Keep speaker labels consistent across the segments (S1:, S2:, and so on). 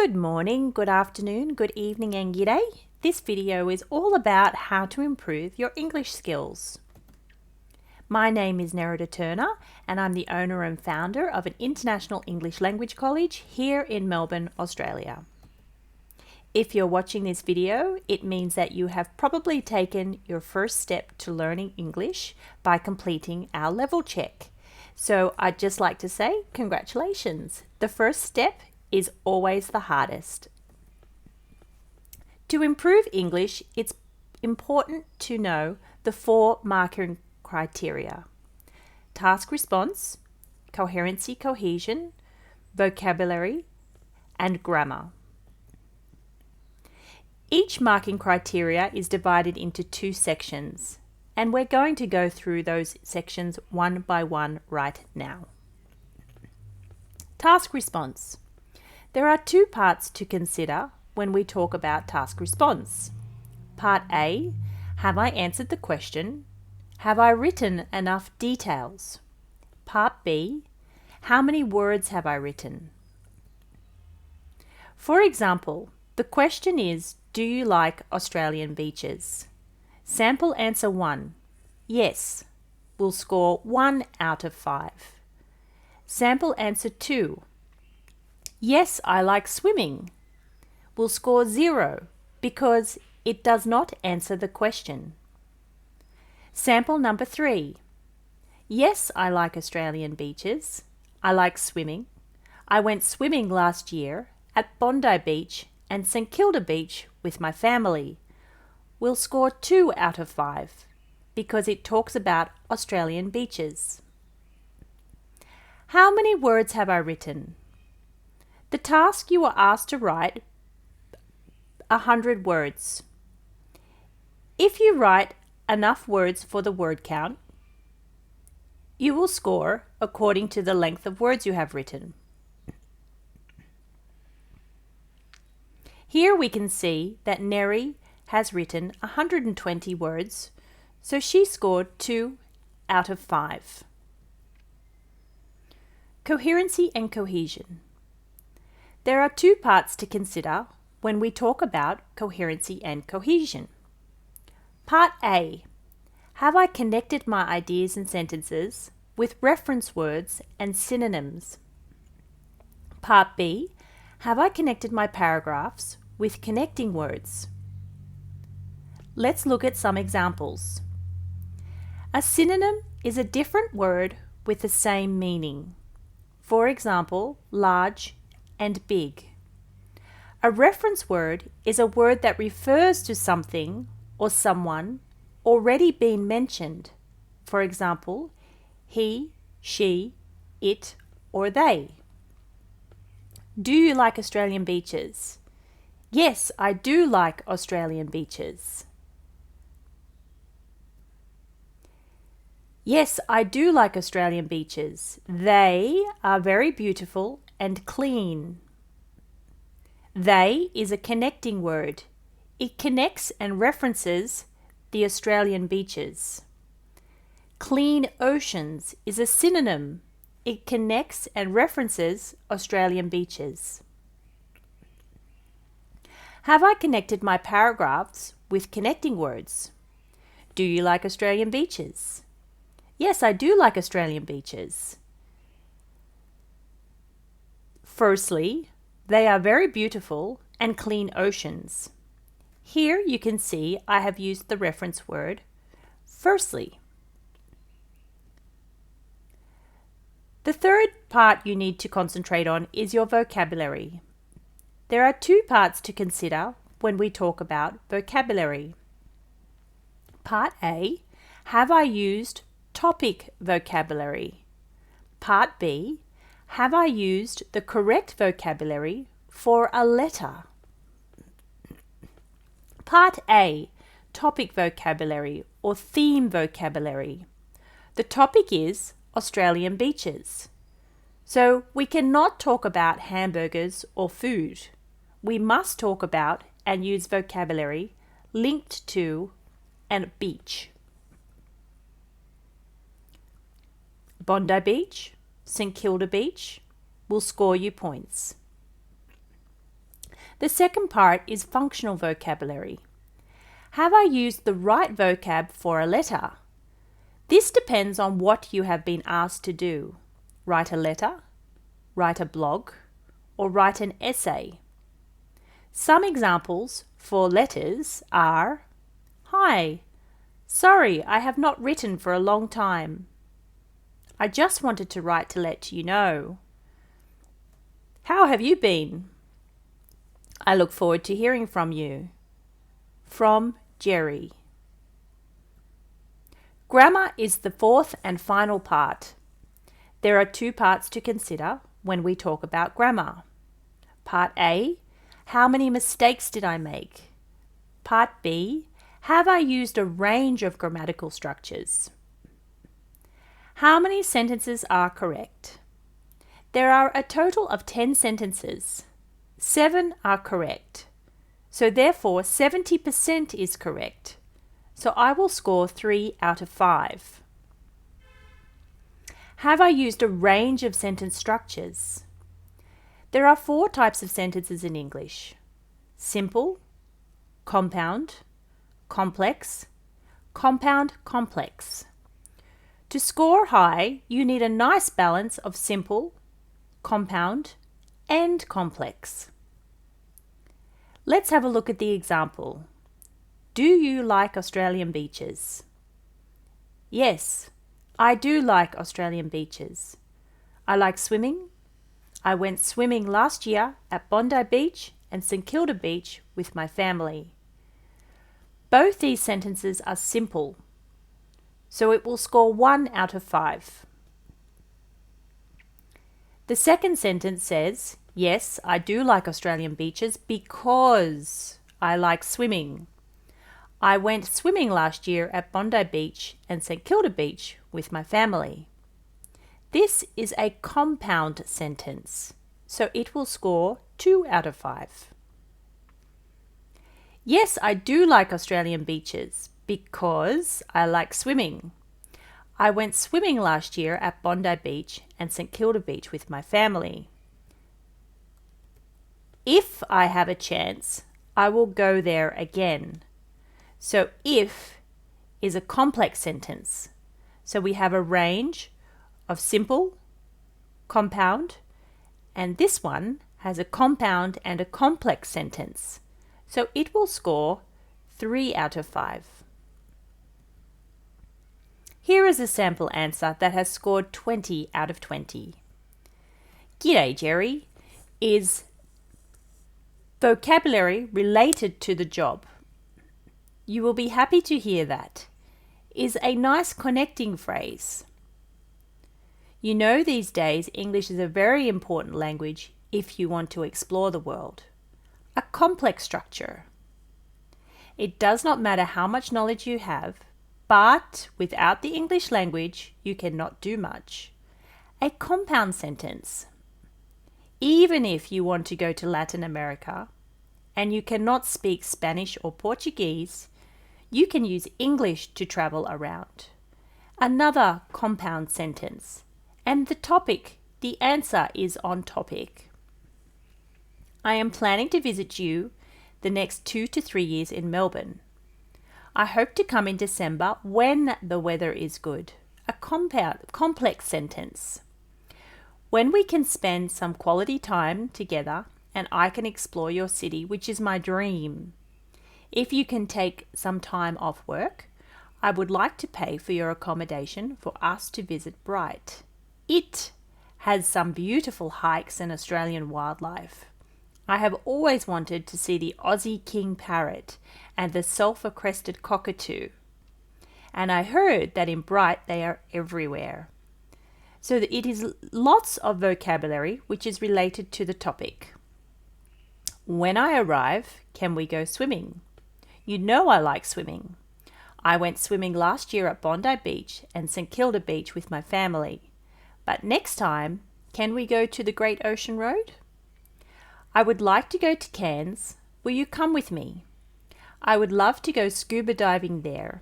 S1: Good morning, good afternoon, good evening and g'day. This video is all about how to improve your English skills. My name is Nerida Turner and I'm the owner and founder of an international English language college here in Melbourne, Australia. If you're watching this video, it means that you have probably taken your first step to learning English by completing our level check. So I'd just like to say congratulations. The first step is always the hardest. To improve English, it's important to know the 4 marking criteria: task response, coherency, cohesion, vocabulary, and grammar. Each marking criteria is divided into 2 sections, and we're going to go through those sections one by one right now. Task response. There are 2 parts to consider when we talk about task response. Part A, have I answered the question? Have I written enough details? Part B, how many words have I written? For example, the question is, do you like Australian beaches? Sample answer 1, yes, will score 1 out of 5. Sample answer 2, yes, I like swimming, will score 0 because it does not answer the question. Sample number 3, yes, I like Australian beaches, I like swimming, I went swimming last year at Bondi Beach and St Kilda Beach with my family, will score 2 out of 5 because it talks about Australian beaches. How many words have I written? The task you are asked to write 100 words. If you write enough words for the word count, you will score according to the length of words you have written. Here we can see that Neri has written 120 words, so she scored 2 out of 5. Coherency and cohesion. There are 2 parts to consider when we talk about coherency and cohesion. Part A, have I connected my ideas and sentences with reference words and synonyms? Part B, have I connected my paragraphs with connecting words? Let's look at some examples. A synonym is a different word with the same meaning. For example, large and big. A reference word is a word that refers to something or someone already been mentioned. For example, he, she, it, or they. Do you like Australian beaches? Yes, I do like Australian beaches. Yes, I do like Australian beaches. They are very beautiful and clean. They is a connecting word. It connects and references the Australian beaches. Clean oceans is a synonym. It connects and references Australian beaches. Have I connected my paragraphs with connecting words? Do you like Australian beaches? Yes, I do like Australian beaches. Firstly, they are very beautiful and clean oceans. Here you can see I have used the reference word firstly. The third part you need to concentrate on is your vocabulary. There are 2 parts to consider when we talk about vocabulary. Part A, have I used topic vocabulary? Part B, have I used the correct vocabulary for a letter? Part A, topic vocabulary or theme vocabulary. The topic is Australian beaches. So we cannot talk about hamburgers or food. We must talk about and use vocabulary linked to a beach. Bondi Beach, St Kilda Beach will score you points. The second part is functional vocabulary. Have I used the right vocab for a letter? This depends on what you have been asked to do. Write a letter, write a blog, or write an essay. Some examples for letters are: Hi, sorry, I have not written for a long time. I just wanted to write to let you know. How have you been? I look forward to hearing from you. From Jerry. Grammar is the fourth and final part. There are two parts to consider when we talk about grammar. Part A, how many mistakes did I make? Part B, have I used a range of grammatical structures? How many sentences are correct? There are a total of 10 sentences. 7 are correct. So therefore 70% is correct. So I will score 3 out of 5. Have I used a range of sentence structures? There are 4 types of sentences in English: simple, compound, complex, compound complex. To score high, you need a nice balance of simple, compound, and complex. Let's have a look at the example. Do you like Australian beaches? Yes, I do like Australian beaches. I like swimming. I went swimming last year at Bondi Beach and St Kilda Beach with my family. Both these sentences are simple, so it will score 1 out of 5. The second sentence says, yes, I do like Australian beaches because I like swimming. I went swimming last year at Bondi Beach and St Kilda Beach with my family. This is a compound sentence, so it will score 2 out of 5. Yes, I do like Australian beaches because I like swimming. I went swimming last year at Bondi Beach and St Kilda Beach with my family. If I have a chance, I will go there again. So if is a complex sentence. So we have a range of simple, compound, and this one has a compound and a complex sentence. So it will score 3 out of 5. Here is a sample answer that has scored 20 out of 20. G'day, Jerry is vocabulary related to the job. You will be happy to hear that. Is a nice connecting phrase. You know, these days English is a very important language if you want to explore the world. A complex structure. It does not matter how much knowledge you have, but without the English language, you cannot do much. A compound sentence. Even if you want to go to Latin America and you cannot speak Spanish or Portuguese, you can use English to travel around. Another compound sentence. And the topic, the answer is on topic. I am planning to visit you the next 2 to 3 years in Melbourne. I hope to come in December when the weather is good. A complex sentence. When we can spend some quality time together and I can explore your city, which is my dream. If you can take some time off work, I would like to pay for your accommodation for us to visit Bright. It has some beautiful hikes and Australian wildlife. I have always wanted to see the Aussie king parrot and the sulphur-crested cockatoo. And I heard that in Bright they are everywhere. So that it is lots of vocabulary which is related to the topic. When I arrive, can we go swimming? You know I like swimming. I went swimming last year at Bondi Beach and St Kilda Beach with my family. But next time, can we go to the Great Ocean Road? I would like to go to Cairns. Will you come with me? I would love to go scuba diving there.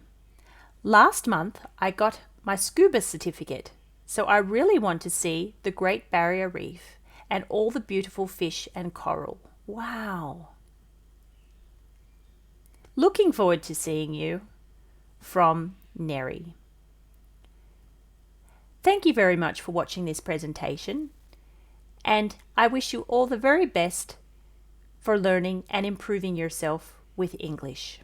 S1: Last month, I got my scuba certificate, so I really want to see the Great Barrier Reef and all the beautiful fish and coral. Wow. Looking forward to seeing you. From Neri. Thank you very much for watching this presentation, and I wish you all the very best for learning and improving yourself with English.